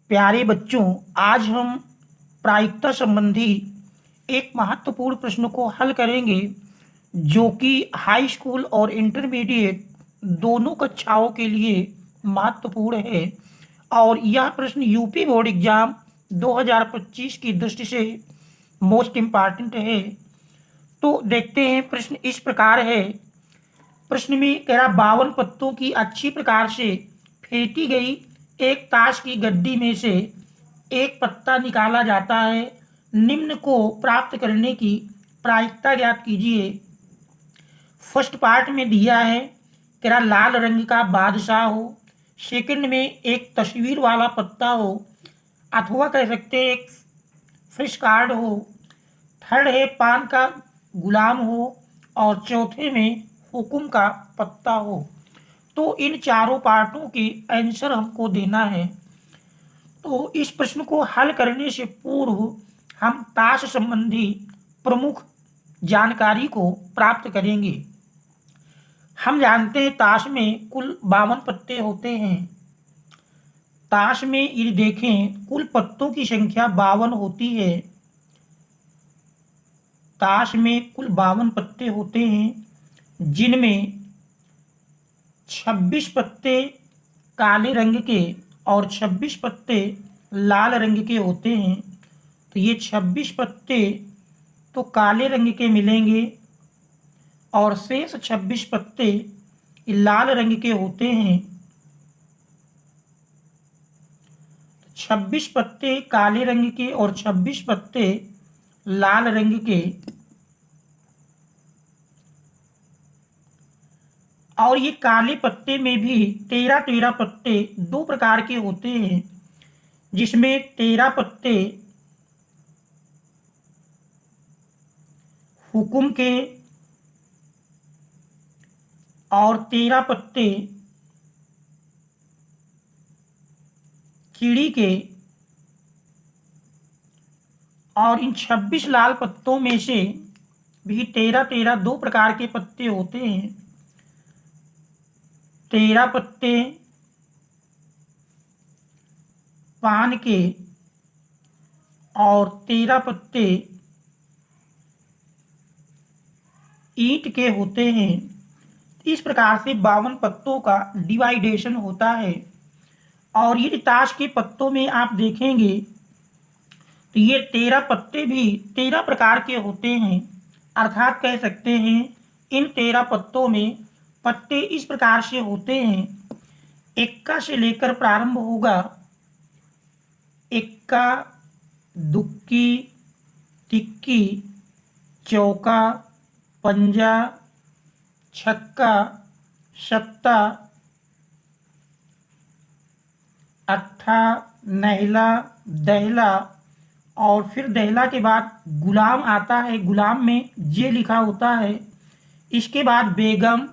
प्यारे बच्चों, आज हम प्रायिकता संबंधी एक महत्वपूर्ण प्रश्न को हल करेंगे जो कि हाई स्कूल और इंटरमीडिएट दोनों कक्षाओं के लिए महत्वपूर्ण है। और यह प्रश्न यूपी बोर्ड एग्जाम 2025 की दृष्टि से मोस्ट इम्पॉर्टेंट है। तो देखते हैं, प्रश्न इस प्रकार है। प्रश्न में कह रहा 52 पत्तों की अच्छी प्रकार से फेंटी गई एक ताश की गड्डी में से एक पत्ता निकाला जाता है। निम्न को प्राप्त करने की प्रायिकता ज्ञात कीजिए। फर्स्ट पार्ट में दिया है कह रहा लाल रंग का बादशाह हो। सेकंड में एक तस्वीर वाला पत्ता हो, अथवा कह सकते हैं एक फ्रेश कार्ड हो। थर्ड है पान का गुलाम हो, और चौथे में हुकुम का पत्ता हो। तो इन चारों पार्टों के आंसर हमको देना है। तो इस प्रश्न को हल करने से पूर्व हम ताश संबंधी प्रमुख जानकारी को प्राप्त करेंगे। हम जानते हैं ताश में कुल 52 पत्ते होते हैं। ताश में यदि देखें कुल पत्तों की संख्या 52 होती है। ताश में कुल 52 पत्ते होते हैं, जिनमें 26 पत्ते काले रंग के और 26 पत्ते लाल रंग के होते हैं। तो ये 26 पत्ते तो काले रंग के मिलेंगे और शेष 26 पत्ते लाल रंग के होते हैं। 26 पत्ते काले रंग के और 26 पत्ते लाल रंग के। और ये काले पत्ते में भी 13 पत्ते दो प्रकार के होते हैं, जिसमें 13 पत्ते हुकुम के और 13 पत्ते चिड़ी के। और इन 26 लाल पत्तों में से भी 13 दो प्रकार के पत्ते होते हैं। 13 पत्ते पान के और 13 पत्ते ईंट के होते हैं। इस प्रकार से 52 पत्तों का डिवाइडेशन होता है। और ये ताश के पत्तों में आप देखेंगे तो ये 13 पत्ते भी 13 प्रकार के होते हैं। अर्थात कह सकते हैं इन 13 पत्तों में पत्ते इस प्रकार से होते हैं। इक्का से लेकर प्रारंभ होगा। इक्का, दुक्की, तिक्की, चौका, पंजा, छक्का, सत्ता, अट्ठा, नहला, दहला। और फिर दहला के बाद गुलाम आता है। गुलाम में जे लिखा होता है। इसके बाद बेगम,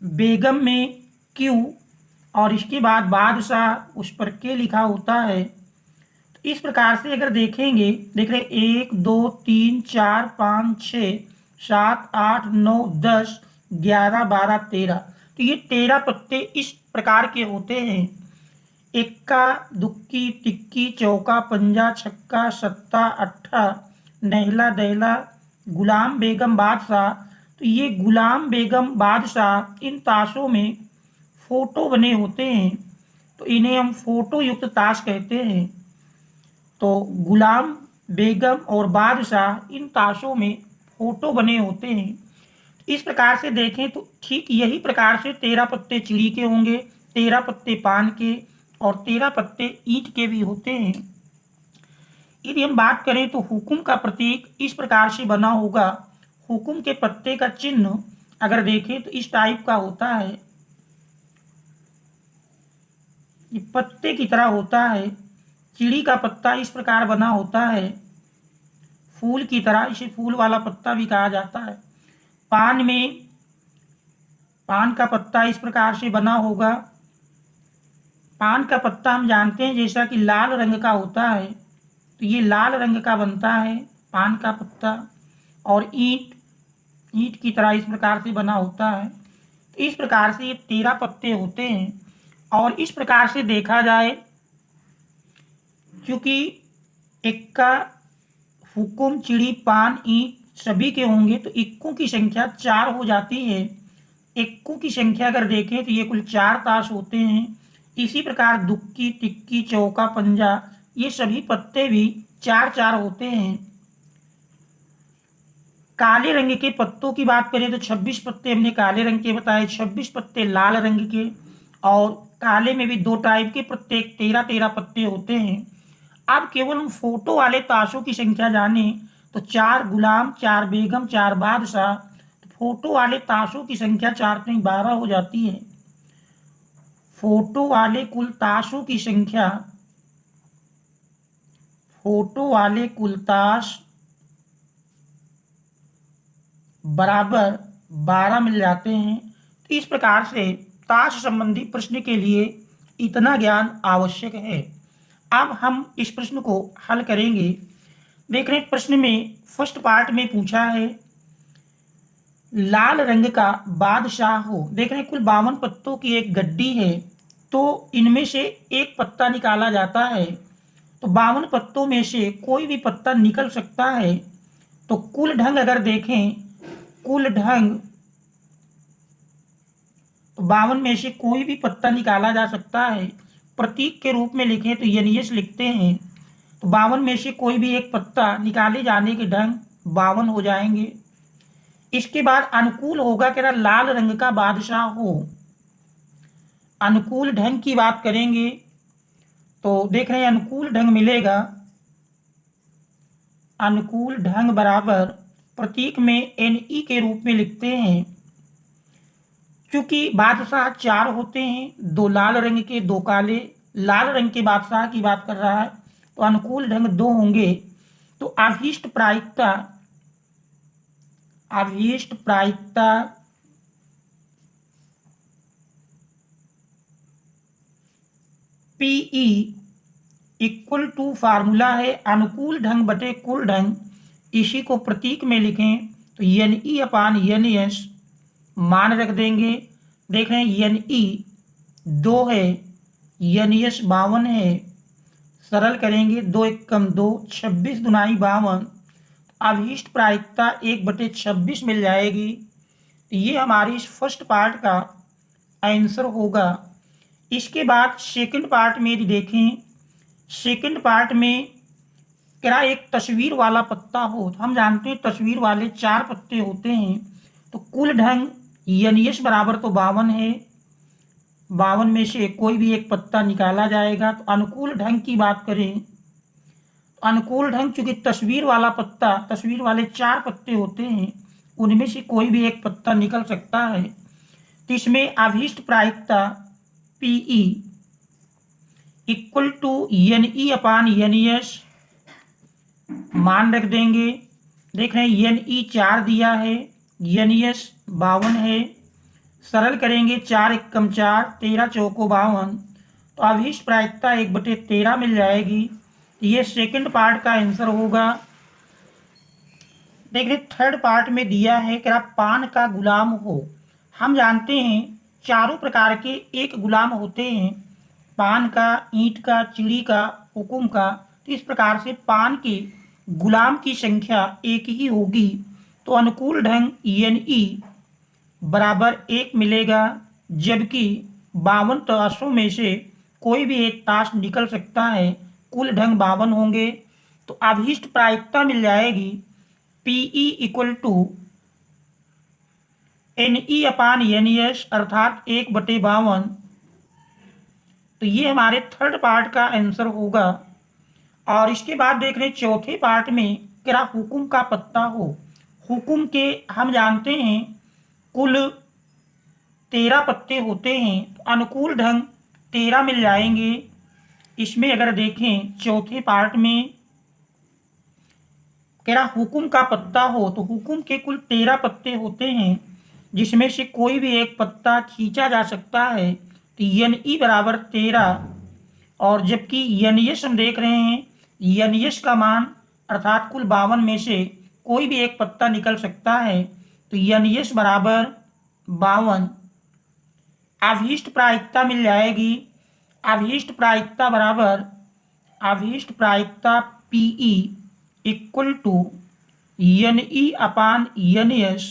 बेगम में क्यू, और इसके बाद बादशाह, उस पर के लिखा होता है। तो इस प्रकार से अगर देखेंगे, देख रहे 1 2 3 4 5 6 7 8 9 10 11 12 13। तो ये 13 पत्ते इस प्रकार के होते हैं। इक्का, दुक्की, तिक्की, चौका, पंजा, छक्का, सत्ता, अट्ठा, नहला, दहला, गुलाम, बेगम, बादशाह। तो ये गुलाम, बेगम, बादशाह इन ताशों में फोटो बने होते हैं, तो इन्हें हम फोटो युक्त ताश कहते हैं। तो गुलाम, बेगम और बादशाह इन ताशों में फोटो बने होते हैं। इस प्रकार से देखें तो ठीक यही प्रकार से 13 पत्ते चिड़ी के होंगे, 13 पत्ते पान के और 13 पत्ते ईंट के भी होते हैं। यदि हम बात करें तो हुकुम का प्रतीक इस प्रकार से बना होगा। हुकुम के पत्ते का चिन्ह अगर देखें तो इस टाइप का होता है। ये पत्ते की तरह होता है। चिड़ी का पत्ता इस प्रकार बना होता है, फूल की तरह। इसे फूल वाला पत्ता भी कहा जाता है। पान में पान का पत्ता इस प्रकार से बना होगा। पान का पत्ता हम जानते हैं जैसा कि लाल रंग का होता है, तो ये लाल रंग का बनता है पान का पत्ता। और ईंट की तरह इस प्रकार से बना होता है। तो इस प्रकार से ये 13 पत्ते होते हैं। और इस प्रकार से देखा जाए क्योंकि इक्का, हुकुम, चिड़ी, पान, ईंट सभी के होंगे तो इक्कों की संख्या 4 हो जाती है। इक्कों की संख्या अगर देखें तो ये कुल 4 ताश होते हैं। इसी प्रकार दुक्की, टिक्की, चौका, पंजा ये सभी पत्ते भी 4-4 होते हैं। काले रंग के पत्तों की बात करें तो 26 पत्ते हमने काले रंग के बताए, 26 पत्ते लाल रंग के, और काले में भी 2 टाइप के, प्रत्येक 13-13 पत्ते होते हैं। अब केवल हम फोटो वाले ताशों की संख्या जाने तो 4 गुलाम, 4 बेगम, 4 बादशाह। तो फोटो वाले ताशों की संख्या 4 3 12 हो जाती है। फोटो वाले कुल ताशों की संख्या, फोटो वाले कुल ताश बराबर 12 मिल जाते हैं। तो इस प्रकार से ताश संबंधी प्रश्न के लिए इतना ज्ञान आवश्यक है। अब हम इस प्रश्न को हल करेंगे। देख रहे हैं प्रश्न में फर्स्ट पार्ट में पूछा है लाल रंग का बादशाह हो। देख रहे हैं कुल 52 पत्तों की एक गड्डी है, तो इनमें से एक पत्ता निकाला जाता है। तो 52 पत्तों में से कोई भी पत्ता निकल सकता है। तो कुल ढंग अगर देखें, कुल ढंग तो 52 में से कोई भी पत्ता निकाला जा सकता है। प्रतीक के रूप में लिखें तो यनियस लिखते हैं। तो 52 में से कोई भी एक पत्ता निकाले जाने के ढंग 52 हो जाएंगे। इसके बाद अनुकूल होगा कि लाल रंग का बादशाह हो। अनुकूल ढंग की बात करेंगे तो देख रहे हैं अनुकूल ढंग मिलेगा, अनुकूल ढंग बराबर प्रतीक में NE के रूप में लिखते हैं। क्योंकि बादशाह 4 होते हैं, 2 लाल रंग के, 2 काले, लाल रंग के बादशाह की बात कर रहा है, तो अनुकूल ढंग 2 होंगे। तो अभीष्ट प्रायिकता, अभीष्ट प्रायिकता PE इक्वल टू फार्मूला है अनुकूल ढंग बटे कुल ढंग। इसी को प्रतीक में लिखें तो NE अपान NS, मान रख देंगे। देख रहे हैं NE 2 है, NS 52 है। सरल करेंगे 2 एकम 2, 26 दुनाई 52। अभीष्ट प्रायिकता 1/26 मिल जाएगी। तो ये हमारी इस फर्स्ट पार्ट का आंसर होगा। इसके बाद सेकंड पार्ट में यदि देखें, सेकंड पार्ट में क्या एक तस्वीर वाला पत्ता हो, तो हम जानते हैं तस्वीर वाले 4 पत्ते होते हैं। तो कुल ढंग NS बराबर तो 52 है, 52 में से कोई भी एक पत्ता निकाला जाएगा। तो अनुकूल ढंग की बात करें तो अनुकूल ढंग चूंकि तस्वीर वाला पत्ता, तस्वीर वाले 4 पत्ते होते हैं, उनमें से कोई भी एक पत्ता निकल सकता है। तो इसमें अभीष्ट प्रायिकता PE equal to NE upon NS, मान रख देंगे। देख रहे हैं NE 4 दिया है, NS 52 है। सरल करेंगे 4 एकम 4, 13 चौको 52। तो अभीष्ट प्रायिकता 1/13 मिल जाएगी। तो ये सेकंड पार्ट का आंसर होगा। देख रहे थर्ड पार्ट में दिया है कि पान का गुलाम हो। हम जानते हैं चारों प्रकार के एक गुलाम होते हैं, पान का, ईंट का, चिड़ी का, हुकुम का। तो इस प्रकार से पान के गुलाम की संख्या एक ही होगी। तो अनुकूल ढंग NE बराबर 1 मिलेगा, जबकि 52 ताशों में से कोई भी एक ताश निकल सकता है। कुल ढंग 52 होंगे। तो अभीष्ट प्रायिकता मिल जाएगी PE equal to NE upon NS अर्थात 1/52। तो ये हमारे थर्ड पार्ट का आंसर होगा। और इसके बाद देख रहे हैं चौथे पार्ट में क्या हुकुम का पत्ता हो। हुकुम के हम जानते हैं कुल 13 पत्ते होते हैं। तो अनुकूल ढंग 13 मिल जाएंगे। इसमें अगर देखें चौथे पार्ट में क्या हुकुम का पत्ता हो, तो हुकुम के कुल 13 पत्ते होते हैं, जिसमें से कोई भी एक पत्ता खींचा जा सकता है। तो NE बराबर 13, और जबकि NS हम देख रहे हैं NS का मान अर्थात कुल 52 में से कोई भी एक पत्ता निकल सकता है। तो NS बराबर 52। अभीष्ट प्रायिकता मिल जाएगी, अभीष्ट प्रायिकता बराबर अभीष्ट प्रायिकता P E equal to NE upon NS।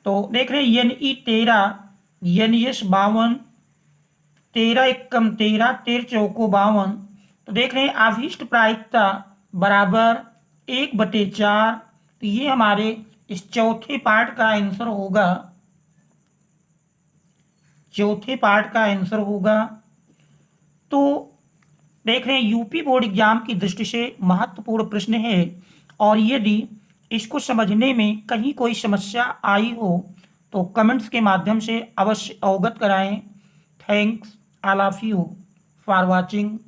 तो देख रहे हैं NE 13, NS 52, 13 एकम 13, 13 चौको 52। तो देख रहे हैं अभीष्ट प्रायिकता बराबर 1/4। तो ये हमारे इस चौथे पार्ट का आंसर होगा, चौथे पार्ट का आंसर होगा। तो देख रहे हैं यूपी बोर्ड एग्जाम की दृष्टि से महत्वपूर्ण प्रश्न है, और यदि इसको समझने में कहीं कोई समस्या आई हो तो कमेंट्स के माध्यम से अवश्य अवगत कराएं। Thanks all of you for watching.